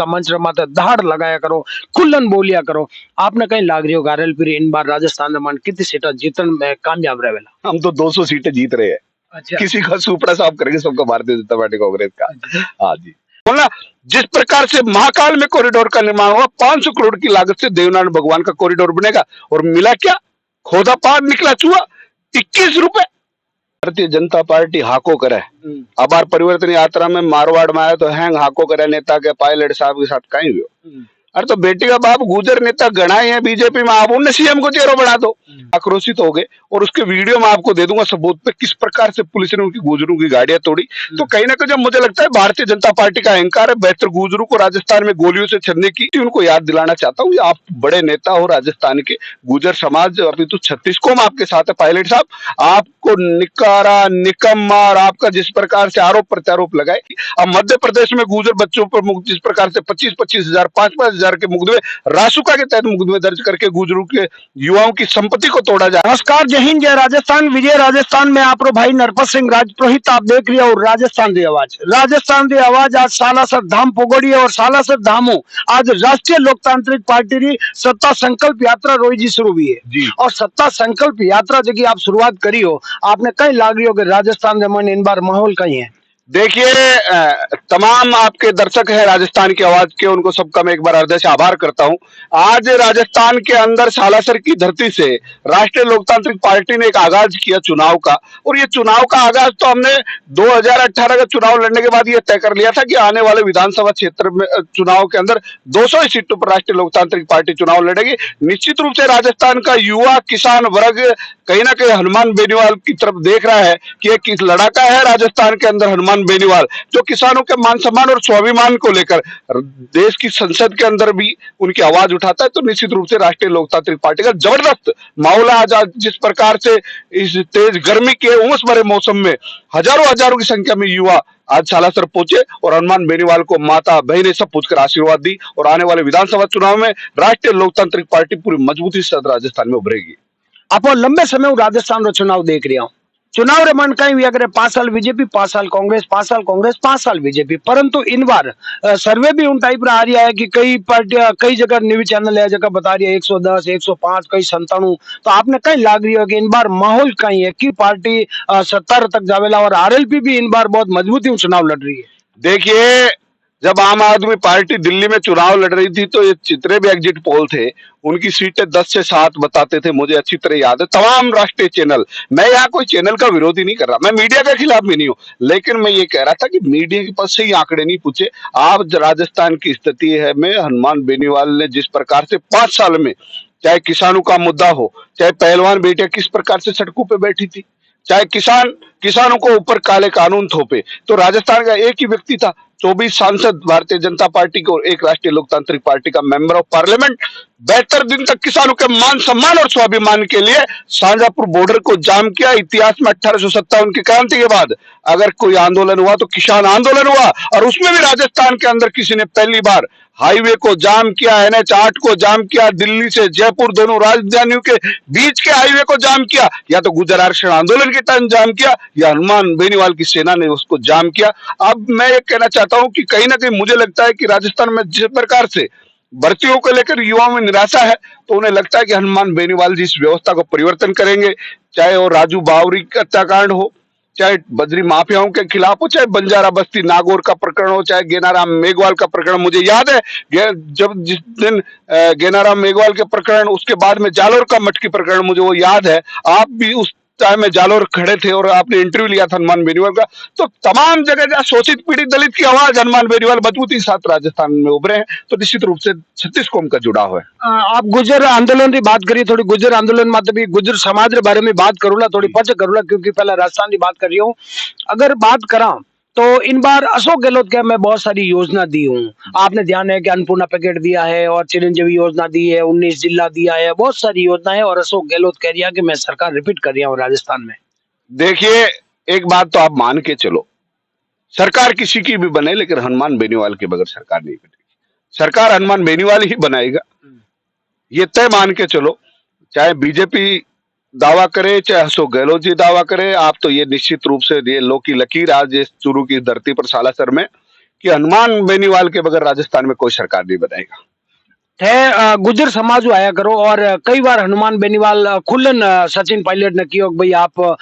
मंच रमाते दहाड़ लगाया करो, खुल्लन बोलिया करो। आपने कहीं लाग रही हो आरएलपी इन बार राजस्थान में कितनी सीटें जीतन में कामयाब रहेला? हम तो 200 सीटें जीत रहे हैं। अच्छा। किसी का सुपड़ा साफ करेंगे सबका भारतीय जनता पार्टी कांग्रेस का। हाँ जी, बोला जिस प्रकार से महाकाल में कॉरिडोर का निर्माण हुआ, 500 करोड़ की लागत से देवनारायण भगवान का कॉरिडोर बनेगा, और मिला क्या? खोदा पार निकला चूहा, 21 रुपए। भारतीय जनता पार्टी हाको करे। अबार परिवर्तन यात्रा में मारवाड़ में आया तो हैंग हाको करे नेता के पायलट साहब के साथ कहीं हुआ। अरे तो बेटी का बाप गुजर नेता गणाए हैं बीजेपी में, आप उन्हें सीएम को चेहरा बढ़ा दो। आक्रोशित हो गए, और उसके वीडियो में आपको दे दूंगा सबूत पे किस प्रकार से पुलिस ने उनकी गुजरों की गाड़ियां तोड़ी। तो कहीं ना कहीं जब मुझे लगता है भारतीय जनता पार्टी का अहंकार है बेहतर गुजरों को राजस्थान में गोलियों से छेड़ने की, उनको याद दिलाना चाहता हूँ। आप बड़े नेता हो राजस्थान के, गुजर समाज अभी तो 36 कौम आपके साथ है पायलट साहब, आपको निकारा निकम्मा और आपका जिस प्रकार से आरोप प्रत्यारोप लगाए। अब मध्य प्रदेश में गुजर बच्चों पर जिस प्रकार से 25-25 हजार 5-5 हजार के मुकदमे रासुका के तहत मुकदमे दर्ज करके गुजरों के युवाओं की संपत्ति को तोड़ा जाए। नमस्कार, जय हिंद, जय राजस्थान। विजय राजस्थान में आप भाई नरपत सिंह राजपुरोहित आप देख रहे हो राजस्थान दी आवाज। राजस्थान दी आवाज आज सालासर धाम पोगोड़ी है, और सालासर धामो आज राष्ट्रीय लोकतांत्रिक पार्टी की सत्ता संकल्प यात्रा रोई जी शुरू हुई है। और सत्ता संकल्प यात्रा जगह आप शुरुआत करी हो, आपने कहीं लाग रही हो कि राजस्थान में मन इन बार माहौल कहीं है? देखिए, तमाम आपके दर्शक है राजस्थान की आवाज के, उनको सबका मैं एक बार हृदय से आभार करता हूं। आज राजस्थान के अंदर सालासर की धरती से राष्ट्रीय लोकतांत्रिक पार्टी ने एक आगाज किया चुनाव का, और ये चुनाव का आगाज तो हमने 2018 का चुनाव लड़ने के बाद ये तय कर लिया था कि आने वाले विधानसभा क्षेत्र में चुनाव के अंदर 200 सीटों पर राष्ट्रीय लोकतांत्रिक पार्टी चुनाव लड़ेगी। निश्चित रूप से राजस्थान का युवा किसान वर्ग कहीं ना कहीं हनुमान बेनीवाल की तरफ देख रहा है कि एक लड़ाका है राजस्थान के अंदर हनुमान बेनीवाल, जो किसानों के मान सम्मान और स्वाभिमान को लेकर देश की संसद के अंदर भी उनकी आवाज उठाता है। तो निश्चित रूप से राष्ट्रीय लोकतांत्रिक पार्टी का जबरदस्त माहौल आज जिस प्रकार से इस तेज गर्मी के उमस भरे मौसम में हजारों की संख्या में युवा आज सालासर पहुंचे और हनुमान बेनीवाल को माता बहनें सब पूछकर आशीर्वाद दी, और आने वाले विधानसभा चुनाव में राष्ट्रीय लोकतांत्रिक पार्टी पूरी मजबूती से राजस्थान में उभरेगी। आप लंबे समय राजस्थान रो चुनाव देख रहे हो, चुनाव रे मन कहीं भी अगर 5 साल बीजेपी 5 साल कांग्रेस 5 साल कांग्रेस 5 साल बीजेपी, परंतु इन बार सर्वे भी उन टाइप आ रहा है कि कई पार्टियां कई जगह न्यूज चैनल है जगह बता रही है 110 105 कई 97। तो आपने कहीं लाग रही हो कि इन बार माहौल कहीं है कि पार्टी 70 तक जावेला, और आरएलपी भी इन बार बहुत मजबूती चुनाव लड़ रही है? देखिए, जब आम आदमी पार्टी दिल्ली में चुनाव लड़ रही थी तो ये जितने भी एग्जिट पोल थे उनकी सीटें 10 से 7 बताते थे, मुझे अच्छी तरह याद है। तमाम राष्ट्रीय चैनल, मैं यहाँ कोई चैनल का विरोधी नहीं कर रहा, मैं मीडिया के खिलाफ भी नहीं हूँ, लेकिन मैं ये कह रहा था कि मीडिया के पास से ही आंकड़े नहीं पूछे। आप राजस्थान की स्थिति है में हनुमान बेनीवाल ने जिस प्रकार से 5 साल में, चाहे किसानों का मुद्दा हो, चाहे पहलवान बेटियां किस प्रकार से सड़कों पर बैठी थी, चाहे किसानों को ऊपर काले कानून थोपे, तो राजस्थान का एक ही व्यक्ति था, 24 सांसद भारतीय जनता पार्टी को, एक राष्ट्रीय लोकतांत्रिक पार्टी का मेंबर ऑफ पार्लियामेंट, 72 दिन तक किसानों के मान सम्मान और स्वाभिमान के लिए शाहजहांपुर बॉर्डर को जाम किया। इतिहास में 1857 की क्रांति के बाद अगर कोई आंदोलन हुआ तो किसान आंदोलन हुआ, और उसमें भी राजस्थान के अंदर किसी ने पहली बार हाईवे को जाम किया, NH8 को जाम किया, दिल्ली से जयपुर दोनों राजधानियों के बीच के हाईवे को जाम किया, या तो गुर्जर आरक्षण आंदोलन के टाइम जाम किया, या हनुमान बेनीवाल की सेना ने उसको जाम किया। अब मैं ये कहना चाहता हूं कि कहीं ना कहीं मुझे लगता है कि राजस्थान में जिस प्रकार से भर्तियों को लेकर युवाओं में निराशा है, तो उन्हें लगता है कि हनुमान बेनीवाल जी इस व्यवस्था को परिवर्तन करेंगे, चाहे वो राजू बावरी का हत्याकांड हो, चाहे बजरी माफियाओं के खिलाफ हो, चाहे बंजारा बस्ती नागौर का प्रकरण हो, चाहे गेनाराम मेघवाल का प्रकरण। मुझे याद है जब जिस दिन गेनाराम मेघवाल के प्रकरण, उसके बाद में जालोर का मटकी प्रकरण, मुझे वो याद है, आप भी उस टाइम में जालोर खड़े थे और आपने इंटरव्यू लिया था हनुमान बेनीवाल का। तो तमाम जगह जहाँ शोषित पीड़ित दलित की आवाज हनुमान बेनीवाल मजबूती के साथ राजस्थान में उभरे हैं, तो निश्चित रूप से 36 कौम का जुड़ाव है। आप गुजर आंदोलन की बात करिए, थोड़ी गुजर आंदोलन में भी गुजर समाज के बारे में बात करूला, थोड़ी पच करूला, क्योंकि पहले राजस्थान की बात कर रही हूँ। अगर बात करा तो इन बार अशोक गहलोत के मैं बहुत सारी योजना दी हूँ, आपने ध्यान है कि अन्नपूर्णा पैकेट दिया है और चिरंजीवी योजना दी है, 19 जिला दिया है, बहुत सारी योजना है, और अशोक गहलोत कह रही है कि मैं सरकार रिपीट कर रही हूँ राजस्थान में। देखिए, एक बात तो आप मान के चलो, सरकार किसी की भी बने लेकिन हनुमान बेनीवाल के बगैर सरकार नहीं बनेगी। सरकार हनुमान बेनीवाल ही बनाएगा, ये तय मान के चलो, चाहे बीजेपी दावा करे चाहे अशोक गहलोत जी दावा करे। आप तो ये निश्चित रूप से ये लो की लकीर आज चूरू की धरती पर सालासर में कि हनुमान बेनीवाल के बगैर राजस्थान में कोई सरकार नहीं बनाएगा। थे गुजर समाज जो आया करो और कई बार हनुमान बेनीवाल खुलन सचिन पायलट ने कियो कि भाई आप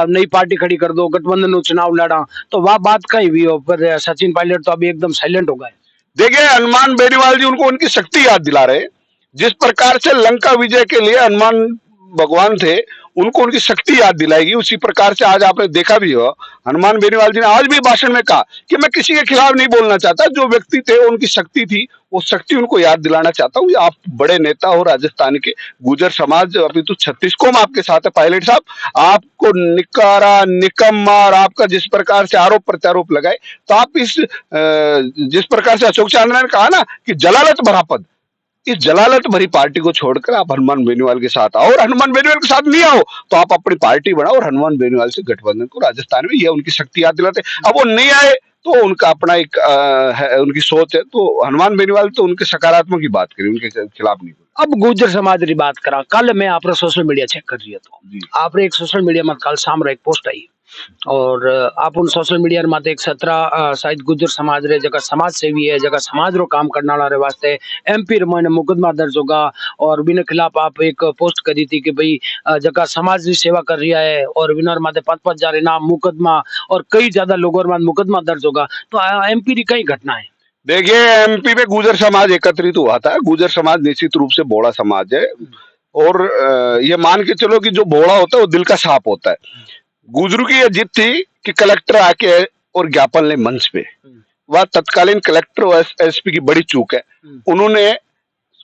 नई पार्टी खड़ी कर दो, गठबंधन नु चुनाव लड़ा, तो वह बात कहीं भी हो, पर सचिन पायलट तो अभी एकदम साइलेंट हो गए। देखिए, हनुमान बेनीवाल जी उनको उनकी शक्ति याद दिला रहे। जिस प्रकार से लंका विजय के लिए हनुमान भगवान थे, उनको उनकी शक्ति याद दिलाएगी। उसी प्रकार से आज आपने देखा भी हो, हनुमान बेनीवाल जी ने आज भी भाषण में कहा कि मैं किसी के खिलाफ नहीं बोलना चाहता, जो व्यक्ति थे उनकी शक्ति थी, वो शक्ति उनको याद दिलाना चाहता हूँ। आप बड़े नेता हो राजस्थान के, गुजर समाज अभी तो 36 कौम आपके साथ है। पायलट साहब, आपको निकारा निकम्मा और आपका जिस प्रकार से आरोप प्रत्यारोप लगाए, तो आप जिस प्रकार से अशोक चांद्रा ने कहा ना कि जलालत भरा पद, इस जलालत भरी पार्टी को छोड़कर आप हनुमान बेनीवाल के साथ आओ, और हनुमान बेनीवाल के साथ नहीं आओ तो आप अपनी पार्टी बनाओ और हनुमान बेनीवाल से गठबंधन को राजस्थान में, ये उनकी शक्ति याद दिलाते। अब वो नहीं आए तो उनका अपना एक उनकी सोच है। तो हनुमान बेनीवाल तो उनके सकारात्मक की बात करी, उनके खिलाफ नहीं। अब गुजर समाज की बात करा, कल मैं आप सोशल मीडिया चेक कर रही है तो आप एक सोशल मीडिया में कल शाम एक पोस्ट आई और आप उन सोशल मीडिया माते एक 17 शायद गुजर समाज रे जगह समाज सेवी है, जगह समाज रो काम करने वाले वास्ते MP रमन मुकदमा दर्ज होगा और बिना खिलाफ आप एक पोस्ट करी थी कि भाई जगह समाज की सेवा कर रही है और विनर माते 5-5 हजार इनाम मुकदमा और कई ज्यादा लोगों माते मुकदमा दर्ज होगा। तो MP की कई घटना है। देखिए, MP पे गुजर समाज एकत्रित हुआ था। गुजर समाज निश्चित रूप से बोड़ा समाज है और ये मान के चलो कि जो बोड़ा होता है वो दिल का सांप होता है। गुजरू की ये जिद थी कि कलेक्टर आके और ज्ञापन ले मंच पे, वह तत्कालीन कलेक्टर और SP की बड़ी चूक है। उन्होंने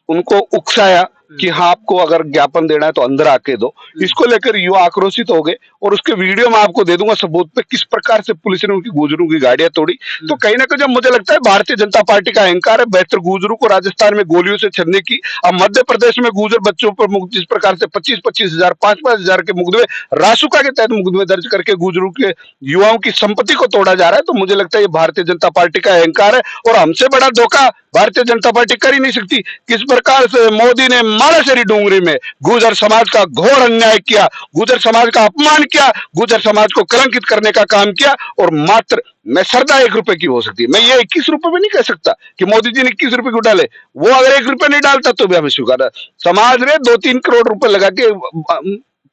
उनको उकसाया कि हाँ, आपको अगर ज्ञापन देना है तो अंदर आके दो। इसको लेकर युवा आक्रोशित हो गए और उसके वीडियो में आपको दे दूंगा सबूत पे किस प्रकार से पुलिस ने उनकी गुजरू की गाड़ियां तोड़ी। तो कहीं ना कहीं जब मुझे लगता है भारतीय जनता पार्टी का अहंकार है बेहतर गुजरू को राजस्थान में गोलियों से छेड़ने की। अब मध्य प्रदेश में गुजर बच्चों पर जिस प्रकार से 25-25 हजार 5-5 हजार के मुकदमे रासुका के तहत मुकदमे दर्ज करके गुजरू के युवाओं की संपत्ति को तोड़ा जा रहा है, तो मुझे लगता है ये भारतीय जनता पार्टी का अहंकार है और हमसे बड़ा धोखा भारतीय जनता पार्टी कर ही नहीं सकती। किस प्रकार से मोदी ने मालाशेरी डूंगरी में गुजर समाज का घोर अन्याय किया, गुजर समाज का अपमान किया, गुजर समाज को कलंकित करने का काम किया और मात्र मैं श्रद्धा 1 रुपए की हो सकती है। मैं ये 21 रुपए में नहीं कह सकता कि मोदी जी ने 21 रुपए क्यों डाले, वो अगर 1 रुपए नहीं डालता तो भी हमें स्वीकार है। समाज ने 2-3 करोड़ रुपए लगा के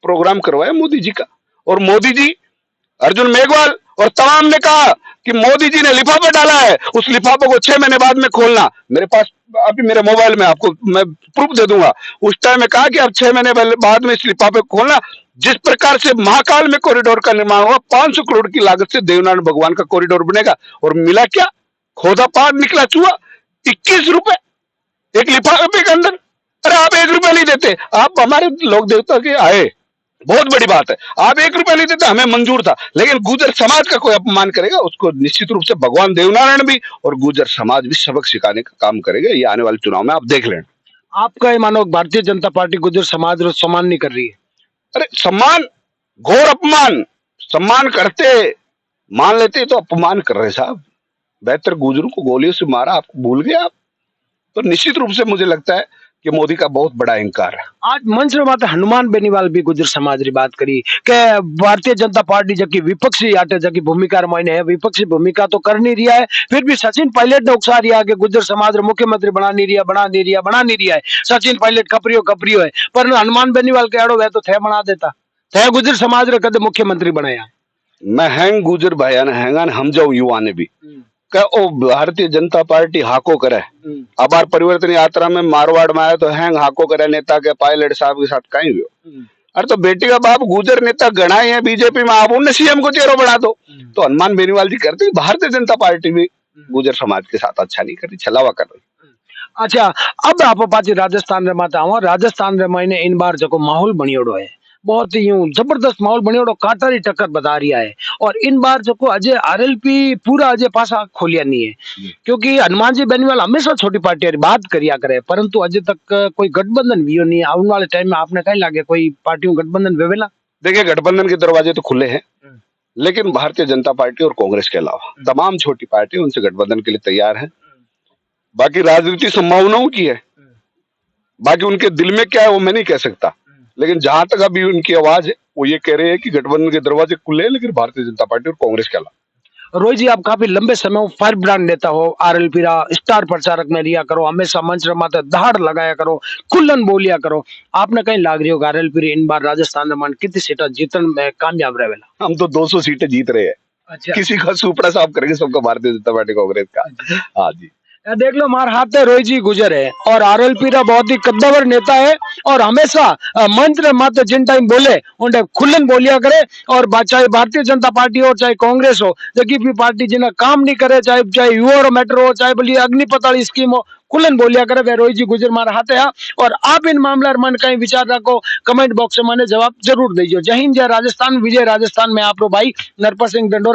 प्रोग्राम करवाया मोदी जी का, और मोदी जी अर्जुन मेघवाल और तमाम ने कहा कि मोदी जी ने लिफाफा डाला है, उस लिफाफे को 6 महीने बाद में खोलना। मेरे पास अभी मेरे मोबाइल में आपको मैं प्रूफ दे दूंगा। उस टाइम में कहा कि अब 6 महीने बाद में इस लिफाफे को खोलना। जिस प्रकार से महाकाल में कॉरिडोर का निर्माण हुआ, 500 करोड़ की लागत से देवनारायण भगवान का कॉरिडोर बनेगा, और मिला क्या? खोदा पार निकला चूहा। 21 रुपए एक लिफाफे के अंदर। अरे आप 1 रुपए नहीं देते, आप हमारे लोक देवता के आए, बहुत बड़ी बात है। आप 1 रुपया नहीं देते, हमें मंजूर था, लेकिन गुजर समाज का कोई अपमान करेगा उसको निश्चित रूप से भगवान देवनारायण भी और गुजर समाज भी सबक सिखाने का काम करेगा। ये आने वाले चुनाव में आप देख लेना। आपका ये मानो भारतीय जनता पार्टी गुजर समाज रो सम्मान नहीं कर रही है? अरे सम्मान, घोर अपमान। सम्मान करते मान लेते तो अपमान कर रहे साहब। बेहतर गुजरू को गोलियों से मारा, आप भूल गए आप? तो निश्चित रूप से मुझे लगता है कि मोदी का बहुत बड़ा अहंकार है। आज मंच में बात हनुमान बेनीवाल भी गुजर समाज की बात करी कि भारतीय जनता पार्टी जबकि विपक्षी आटे जबकि भूमिका रमायने है, विपक्षी भूमिका तो कर नहीं रिया है, फिर भी सचिन पायलट ने उकसा रिया कि गुजर समाज रे मुख्यमंत्री बना नहीं रिया है। सचिन पायलट कपरियो है, पर हनुमान बेनीवाल के आड़ो वह तो थे बना देता, थे गुजर समाज रे कदे मुख्यमंत्री बनाया। मैं हैंग गुजर भाई ने हैंगा हम जाऊ युवा ने भी ओ भारतीय जनता पार्टी हाको करे। अबार परिवर्तन यात्रा में मारवाड़ में आया तो हैंग हाको करे नेता के पायलट साहब के साथ कहीं भी। अरे तो बेटी का बाप गुजर नेता गणाए हैं बीजेपी में, आप उन्हें CM को चेहरा बढ़ा दो। तो हनुमान बेनीवाल जी करते, भारतीय जनता पार्टी भी गुजर समाज के साथ अच्छा नहीं कर रही, छलावा कर रही। अच्छा, अब आप पाची राजस्थान रे माता आवा। राजस्थान रे महीने इन बार जो माहौल बनियोड़ो है, बहुत ही जबरदस्त माहौल बनियोड़ो, काटारी टक्कर बता रिया है। और इन बार जो अजय RLP पूरा अजय पासा खोलिया नहीं है, क्योंकि हनुमान जी बेनीवाल हमेशा छोटी पार्टी बात करिया करे, परंतु अजय तक कोई गठबंधन भी नहीं। आने वाले टाइम में आपने कहीं लागे कोई पार्टियों गठबंधन वेवेला? देखिए, गठबंधन के दरवाजे तो खुले हैं, लेकिन भारतीय जनता पार्टी और कांग्रेस के अलावा तमाम छोटी पार्टी उनसे गठबंधन के लिए तैयार है। बाकी राजनीति संभावनाओं की है, बाकी उनके दिल में क्या है वो मैं नहीं कह सकता, लेकिन जहां तक अभी उनकी आवाज है वो ये कह रहे हैं कि गठबंधन के दरवाजे खुले हैं, लेकिन भारतीय जनता पार्टी और कांग्रेस के अलावा। रोहित जी, आप काफी लंबे समय फायर ब्रांड नेता हो, आरएलपी रा स्टार प्रचारक में रिया करो, हमेशा मंच रे माथे दहाड़ लगाया करो, खुल्लन बोलिया करो। आपने कहीं लाग रही हो आरएलपी इन बार राजस्थान में मन कितनी सीटें जीतन में कामयाब रहेला? हम तो 200 सीटें जीत रहे हैं। अच्छा। किसी का सुपड़ा साफ करेंगे सबका भारतीय जनता पार्टी कांग्रेस का। हाँ जी। देख लो, मार हाथ है रोहित जी गुजर है और आरएलपी रा बहुत ही कद्दावर नेता है और हमेशा मंच रे माते जिन टाइम बोले उन्हें खुल्लन बोलिया करे। और चाहे भारतीय जनता पार्टी हो चाहे कांग्रेस हो, जबकि भी पार्टी जिन्हें काम नहीं करे, चाहे चाहे युवा मेट्रो हो, चाहे बोलिए अग्निपताल स्कीम हो, खुल्लन बोलिया करे वे रोहित जी गुजर मार हाथ है। और आप इन मामला मन कहीं विचार रखो, कमेंट बॉक्स में मैंने जवाब जरूर दीजिए। जय हिंद, जय राजस्थान, विजय राजस्थान में आप भाई नरपत सिंह ढंडोरा।